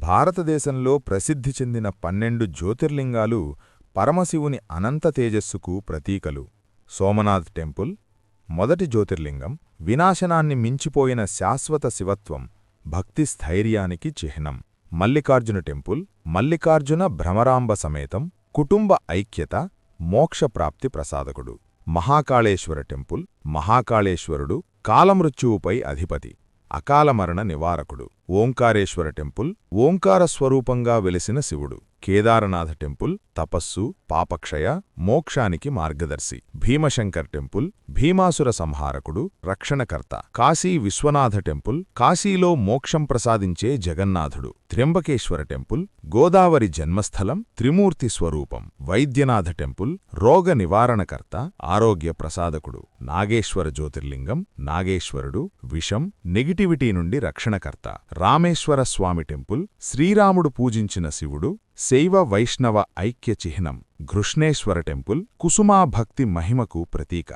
భారతదేశంలో ప్రసిద్ధి చెందిన 12 జ్యోతిర్లింగాలు పరమశివుని అనంత తేజస్సుకు ప్రతీకలు. సోమనాథ్ టెంపుల్ మొదటి జ్యోతిర్లింగం, వినాశనాన్ని మించిపోయిన శాశ్వత శివత్వం, భక్తి స్థైర్యానికి చిహ్నం. మల్లికార్జున టెంపుల్ మల్లికార్జున భ్రమరాంబ సమేతం, కుటుంబ ఐక్యత, మోక్షప్రాప్తి ప్రసాదకుడు. మహాకాళేశ్వర టెంపుల్ మహాకాళేశ్వరుడు కాలమృత్యువుపై అధిపతి, అకాలమరణ నివారకుడు. ఓంకారేశ్వర టెంపుల్ ఓంకార స్వరూపంగా వెలిసిన శివుడు. కేదారనాథ టెంపుల్ తపస్సు, పాపక్షయ, మోక్షానికి మార్గదర్శి. భీమశంకర్ టెంపుల్ భీమాసుర సంహారకుడు, రక్షణకర్త. కాశీ విశ్వనాథ టెంపుల్ కాశీలో మోక్షం ప్రసాదించే జగన్నాథుడు. త్ర్యంబకేశ్వర టెంపుల్ గోదావరి జన్మస్థలం, త్రిమూర్తి స్వరూపం. వైద్యనాథ టెంపుల్ రోగ నివారణకర్త, ఆరోగ్య ప్రసాదకుడు. నాగేశ్వర జ్యోతిర్లింగం నాగేశ్వరుడు విషం, నెగిటివిటీ నుండి రక్షణకర్త. రామేశ్వర స్వామి టెంపుల్ శ్రీరాముడు పూజించిన శివుడు, శైవ వైష్ణవ ఐక్య చిహ్నం. ఘృష్ణేశ్వర టెంపుల్ కుసుమా భక్తి మహిమకు ప్రతీక.